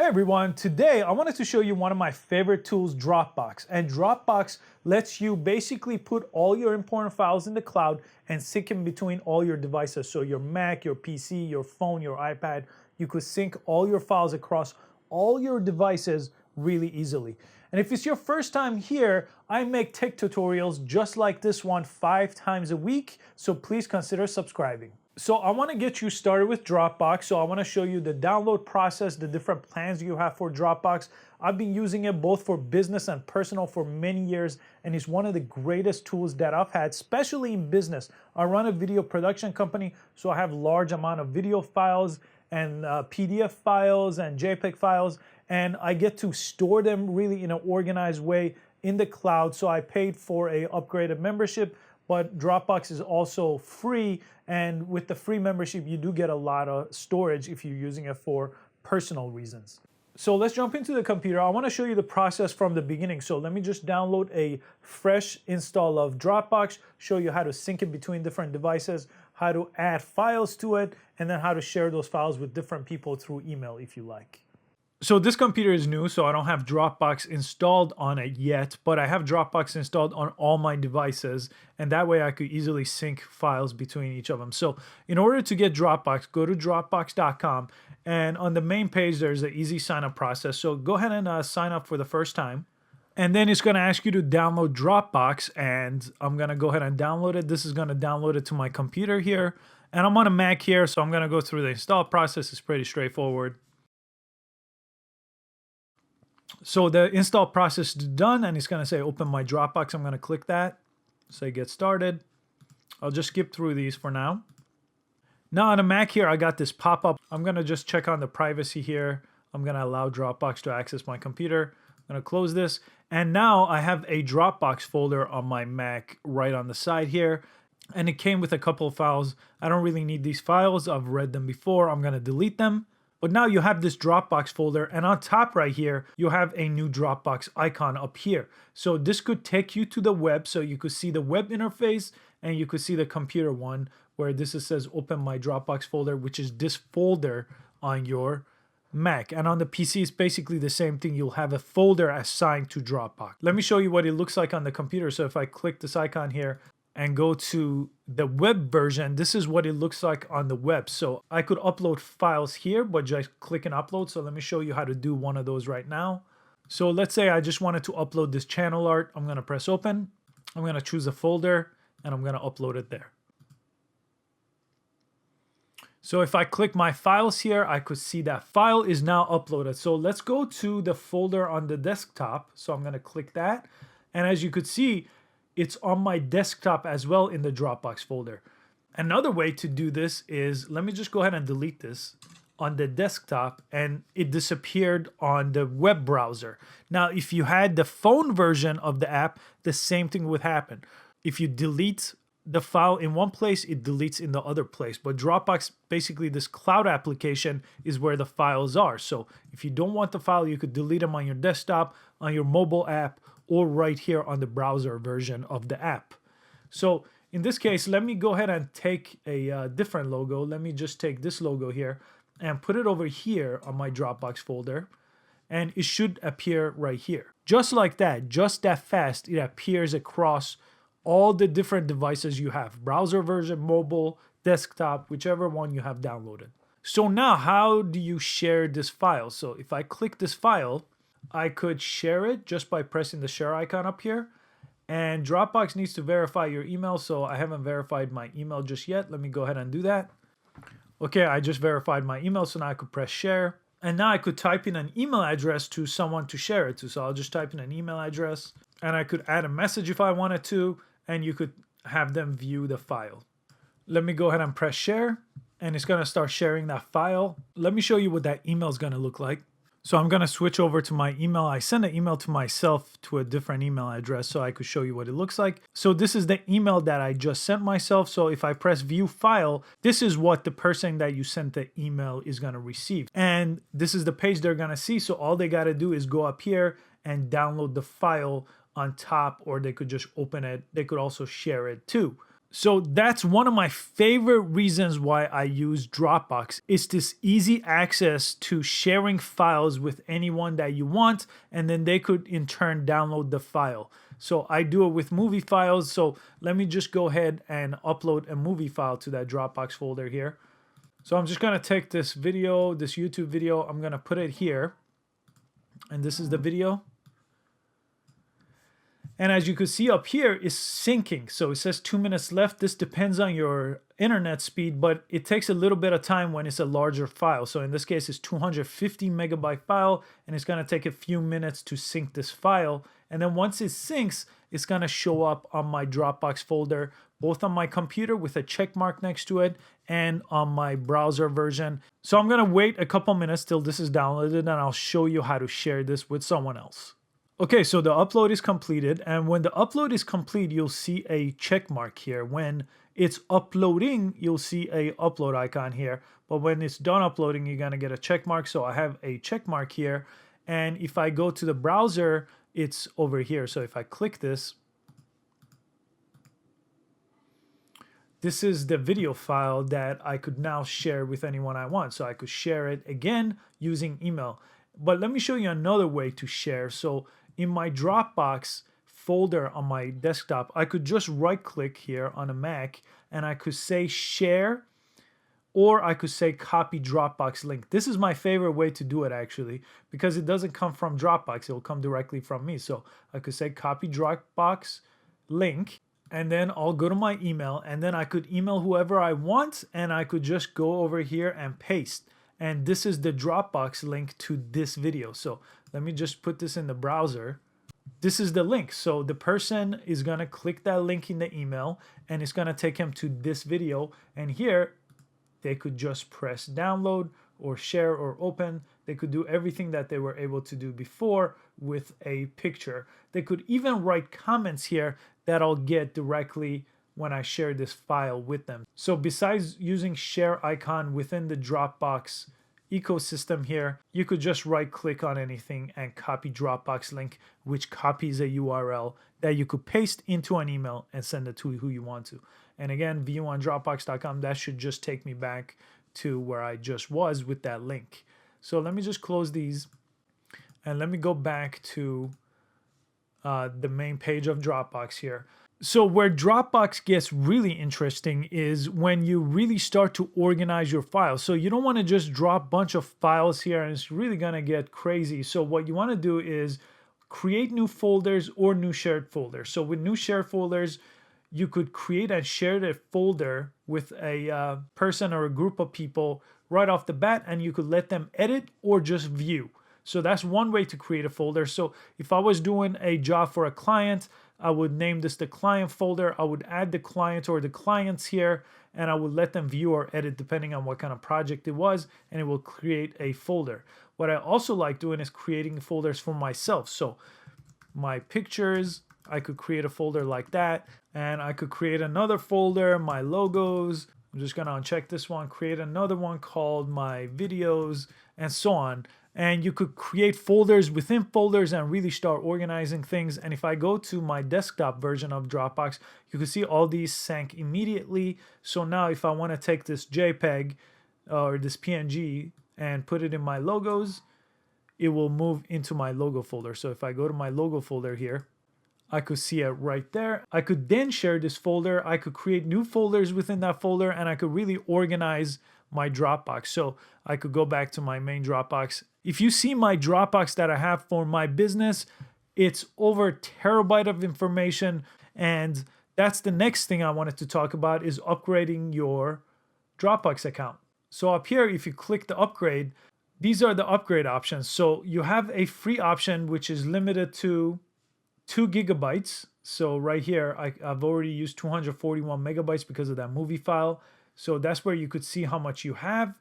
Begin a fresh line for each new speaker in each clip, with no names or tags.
Hey everyone, today I wanted to show you one of my favorite tools, Dropbox. And Dropbox lets you basically put all your important files in the cloud and sync them between all your devices. So your Mac, your PC, your phone, your iPad, you could sync all your files across all your devices really easily. And if it's your first time here, I make tech tutorials just like this one 5 times a week, so please consider subscribing. So I want to get you started with Dropbox. So I want to show you the download process, the different plans you have for Dropbox. I've been using it both for business and personal for many years, and it's one of the greatest tools that I've had, especially in business. I run a video production company, so I have large amount of video files and PDF files and JPEG files, and I get to store them really in an organized way in the cloud. So I paid for a upgraded membership, but Dropbox is also free, and with the free membership you do get a lot of storage if you're using it for personal reasons. So let's jump into the computer. I want to show you the process from the beginning. So let me just download a fresh install of Dropbox, show you how to sync it between different devices, how to add files to it, and then how to share those files with different people through email if you like. So this computer is new, so I don't have Dropbox installed on it yet, but I have Dropbox installed on all my devices, and that way I could easily sync files between each of them. So in order to get Dropbox, go to dropbox.com, and on the main page there's an easy sign up process. So go ahead and sign up for the first time. And then it's going to ask you to download Dropbox, and I'm going to go ahead and download it. This is going to download it to my computer here, and I'm on a Mac here, so I'm going to go through the install process. It's pretty straightforward. So the install process is done, and it's going to say open my Dropbox. I'm going to click that, say get started. I'll just skip through these for now. Now on a Mac here, I got this pop-up. I'm going to just check on the privacy here. I'm going to allow Dropbox to access my computer. I'm going to close this, and now I have a Dropbox folder on my Mac right on the side here, and it came with a couple of files. I don't really need these files. I've read them before. I'm going to delete them. But now you have this Dropbox folder, and on top right here, you have a new Dropbox icon up here. So this could take you to the web, so you could see the web interface, and you could see the computer one, where this says open my Dropbox folder, which is this folder on your Mac. And on the PC, it's basically the same thing. You'll have a folder assigned to Dropbox. Let me show you what it looks like on the computer. So if I click this icon here and go to the web version, this is what it looks like on the web. So I could upload files here, but just click and upload. So let me show you how to do one of those right now. So let's say I just wanted to upload this channel art. I'm going to press open. I'm going to choose a folder, and I'm going to upload it there. So if I click my files here, I could see that file is now uploaded. So let's go to the folder on the desktop. So I'm going to click that. And as you could see, it's on my desktop as well in the Dropbox folder. Another way to do this is, let me just go ahead and delete this on the desktop, and it disappeared on the web browser. Now, if you had the phone version of the app, the same thing would happen. If you delete the file in one place, it deletes in the other place. But Dropbox, basically this cloud application, is where the files are. So if you don't want the file, you could delete them on your desktop, on your mobile app, or right here on the browser version of the app. So in this case, let me go ahead and take a different logo. Let me just take this logo here and put it over here on my Dropbox folder, and it should appear right here. Just like that, just that fast, it appears across all the different devices you have, browser version, mobile, desktop, whichever one you have downloaded. So now how do you share this file? So if I click this file, I could share it just by pressing the share icon up here. And Dropbox needs to verify your email, so I haven't verified my email just yet. Let me go ahead and do that. Okay, I just verified my email, so now I could press share. And now I could type in an email address to someone to share it to. So I'll just type in an email address, and I could add a message if I wanted to, and you could have them view the file. Let me go ahead and press share, and it's gonna start sharing that file. Let me show you what that email is gonna look like. So I'm gonna switch over to my email. I send an email to myself to a different email address so I could show you what it looks like. So this is the email that I just sent myself. So if I press view file, this is what the person that you sent the email is gonna receive. And this is the page they're gonna see. So all they gotta do is go up here and download the file on top, or they could just open it. They could also share it too. So that's one of my favorite reasons why I use Dropbox. It's this easy access to sharing files with anyone that you want, and then they could in turn download the file. So I do it with movie files. So let me just go ahead and upload a movie file to that Dropbox folder here. So I'm just gonna take this video, this YouTube video, I'm gonna put it here. And this is the video. And as you can see up here, it's syncing. So it says 2 minutes left. This depends on your internet speed, but it takes a little bit of time when it's a larger file. So in this case, it's 250 megabyte file, and it's gonna take a few minutes to sync this file. And then once it syncs, it's gonna show up on my Dropbox folder, both on my computer with a check mark next to it and on my browser version. So I'm gonna wait a couple minutes till this is downloaded, and I'll show you how to share this with someone else. Okay, so the upload is completed, and when the upload is complete, you'll see a check mark here. When it's uploading, you'll see a upload icon here, but when it's done uploading, you're gonna get a check mark. So I have a check mark here, and if I go to the browser, it's over here. So if I click this, this is the video file that I could now share with anyone I want. So I could share it again using email. But let me show you another way to share. So in my Dropbox folder on my desktop, I could just right click here on a Mac and I could say share, or I could say copy Dropbox link. This is my favorite way to do it actually, because it doesn't come from Dropbox, it will come directly from me. So I could say copy Dropbox link, and then I'll go to my email, and then I could email whoever I want, and I could just go over here and paste. And this is the Dropbox link to this video. So let me just put this in the browser. This is the link. So the person is gonna click that link in the email, and it's gonna take him to this video. And here, they could just press download or share or open. They could do everything that they were able to do before with a picture. They could even write comments here that I'll get directly when I share this file with them. So besides using share icon within the Dropbox ecosystem here, you could just right click on anything and copy Dropbox link, which copies a URL that you could paste into an email and send it to who you want to. And again, view on Dropbox.com, that should just take me back to where I just was with that link. So let me just close these and let me go back to the main page of Dropbox here. So where Dropbox gets really interesting is when you really start to organize your files. So you don't want to just drop a bunch of files here and it's really going to get crazy. So what you want to do is create new folders or new shared folders. So with new shared folders, you could create and share a folder with a person or a group of people right off the bat, and you could let them edit or just view. So that's one way to create a folder. So if I was doing a job for a client, I would name this the client folder. I would add the client or the clients here, and I would let them view or edit depending on what kind of project it was, and it will create a folder. What I also like doing is creating folders for myself. So my pictures, I could create a folder like that, and I could create another folder, my logos. I'm just gonna uncheck this one, create another one called my videos, and so on. And you could create folders within folders and really start organizing things. And if I go to my desktop version of Dropbox, you can see all these sank immediately. So now if I want to take this JPEG or this PNG and put it in my logos, it will move into my logo folder. So if I go to my logo folder here, I could see it right there. I could then share this folder. I could create new folders within that folder, and I could really organize my Dropbox. So I could go back to my main Dropbox. If you see my Dropbox that I have for my business, it's over a terabyte of information. And that's the next thing I wanted to talk about, is upgrading your Dropbox account. So up here, if you click the upgrade, these are the upgrade options. So you have a free option, which is limited to 2 gigabytes. So right here, I've already used 241 megabytes because of that movie file. So that's where you could see how much you have.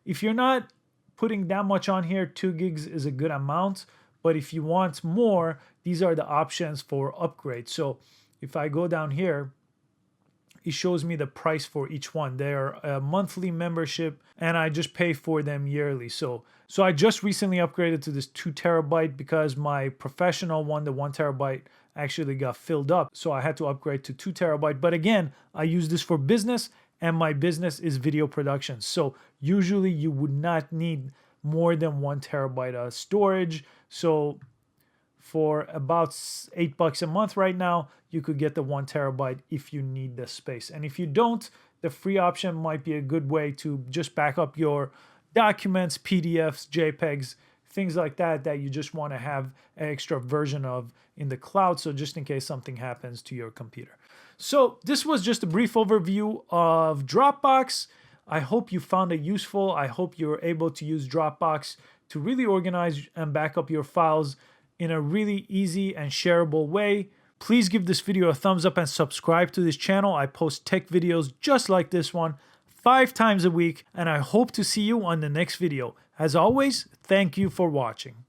If you're not putting that much on here, 2 gigs is a good amount. But if you want more, these are the options for upgrade. So if I go down here, it shows me the price for each one. They're a monthly membership, and I just pay for them yearly. So I just recently upgraded to this 2 terabyte because my professional one, the 1 terabyte actually got filled up. So I had to upgrade to 2 terabyte. But again, I use this for business, and my business is video production. So usually you would not need more than 1 terabyte storage. So for about $8 a month right now, you could get the 1 terabyte if you need the space. And if you don't, the free option might be a good way to just back up your documents, PDFs, JPEGs, things like that, that you just want to have an extra version of in the cloud. So just in case something happens to your computer. So this was just a brief overview of Dropbox. I hope you found it useful. I hope you're able to use Dropbox to really organize and back up your files in a really easy and shareable way. Please give this video a thumbs up and subscribe to this channel. I post tech videos just like this one 5 times a week, and I hope to see you on the next video. As always, thank you for watching.